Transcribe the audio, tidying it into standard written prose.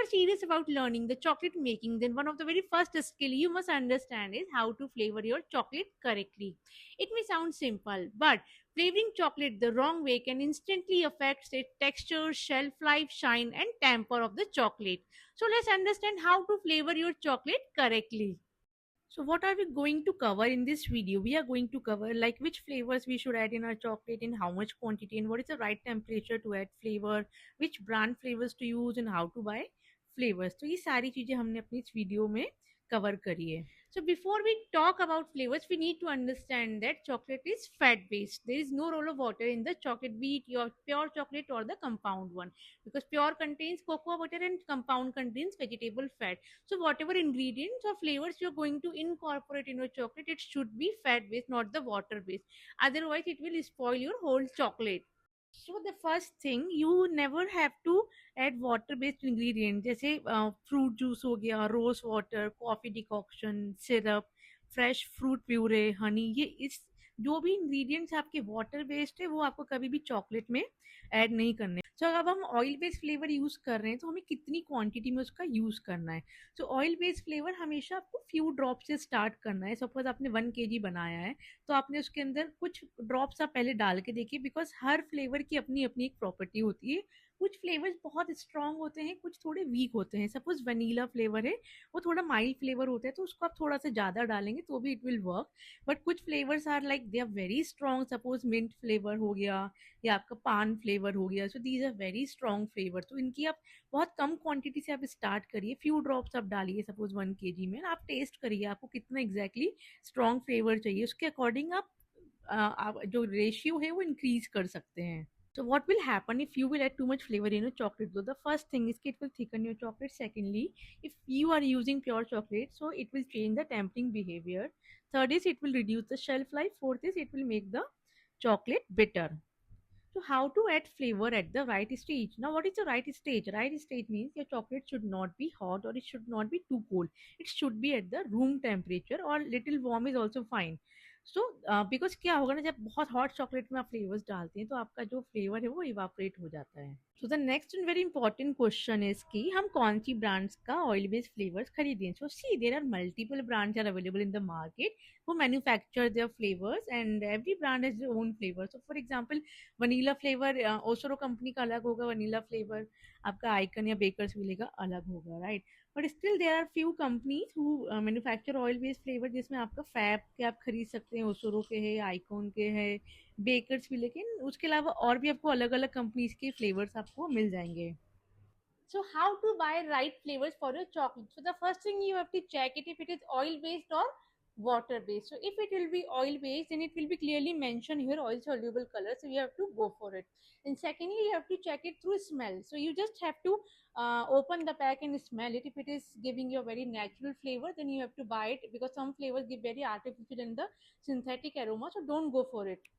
are serious about learning the chocolate making, then one of the very first skill you must understand is how to flavor your chocolate correctly. It may sound simple, but flavoring chocolate the wrong way can instantly affect its texture, shelf life, shine, and temper of the chocolate. So let's understand how to flavor your chocolate correctly. So what are we going to cover in this video? We are going to cover like which flavors we should add in our chocolate, in how much quantity, and what is the right temperature to add flavor, which brand flavors to use, and how to buy flavors. तो ये सारी चीजें हमने अपनी इस video में cover करी है. So before we talk about flavors, we need to understand that chocolate is fat based. There is no role of water in the chocolate, be it your pure chocolate or the compound one, because pure contains cocoa butter and compound contains vegetable fat. So whatever ingredients or flavors you're going to incorporate in your chocolate, it should be fat based, not the water based. Otherwise, it will spoil your whole chocolate. So the first thing, you never have to add water based ingredient जैसे fruit juice हो गया, rose water, coffee decoction, syrup, fresh fruit puree, honey, ये इस जो भी ingredients आपके water based है वो आपको कभी भी चॉकलेट में ऐड नहीं करने. सो अब हम ऑयल बेस्ड फ्लेवर यूज कर रहे हैं तो हमें कितनी क्वांटिटी में उसका यूज करना है. सो ऑयल बेस्ड फ्लेवर हमेशा आपको फ्यू ड्रॉप से स्टार्ट करना है. सपोज आपने 1 kg बनाया है तो आपने उसके अंदर कुछ ड्रॉप्स आप पहले डाल के देखिए, बिकॉज हर फ्लेवर की अपनी अपनी एक प्रॉपर्टी होती है. कुछ फ्लेवर्स बहुत स्ट्रांग होते हैं, कुछ थोड़े वीक होते हैं. सपोज वनीला फ्लेवर है, वो थोड़ा माइल्ड फ्लेवर होता है, तो उसको आप थोड़ा सा ज़्यादा डालेंगे तो भी इट विल वर्क. बट कुछ flavours are like they are very strong. Suppose mint flavour हो गया या आपका पान फ्लेवर हो गया, so these are very strong flavour. तो इनकी आप बहुत कम क्वांटिटी से आप स्टार्ट करिए, फ्यू ड्रॉप्स आप डालिए सपोज 1 kg में. आप टेस्ट करिए आपको कितना एग्जैक्टली स्ट्रांग फ्लेवर चाहिए, उसके अकॉर्डिंग आप जो रेशियो है वो इंक्रीज कर सकते हैं. So what will happen if you will add too much flavor in your chocolate? So the first thing is it will thicken your chocolate. Secondly, if you are using pure chocolate, so it will change the tempting behavior. Third is it will reduce the shelf life. Fourth is it will make the chocolate bitter. So how to add flavor at the right stage? Now what is the right stage? Right stage means your chocolate should not be hot or it should not be too cold. It should be at the room temperature or little warm is also fine. So because क्या होगा ना, जब बहुत hot chocolate में आप flavours डालते हैं तो आपका जो फ्लेवर है वो इवापोरेट हो जाता है. So the next and very important question is कि हम कौन सी ब्रांड्स का ऑयल बेस्ड फ्लेवर्स खरीदें. So see there are multiple brands are available in the market who manufacture their flavors and every brand has their own flavor. So for example, vanilla flavour ओसरो company का अलग होगा, vanilla flavour आपका icon या bakers मिलेगा अलग होगा, right. But still there are few companies who manufacture oil based flavour, जिसमें आपका फैब के आप खरीद सकते हैं, ओसोरो के है, आइकॉन के है, बेकर्स भी. लेकिन उसके अलावा और भी आपको अलग अलग कंपनीज के फ्लेवर्स आपको मिल जाएंगे. So how to buy right flavors for your chocolate? So the first thing you have to check it if it is oil based or water based. So if it will be oil based, then it will be clearly mentioned here oil soluble color, so you have to go for it. And secondly, you have to check it through smell. So you just have to open the pack and smell it. If it is giving you a very natural flavor, then you have to buy it, because some flavors give very artificial and the synthetic aroma, so don't go for it.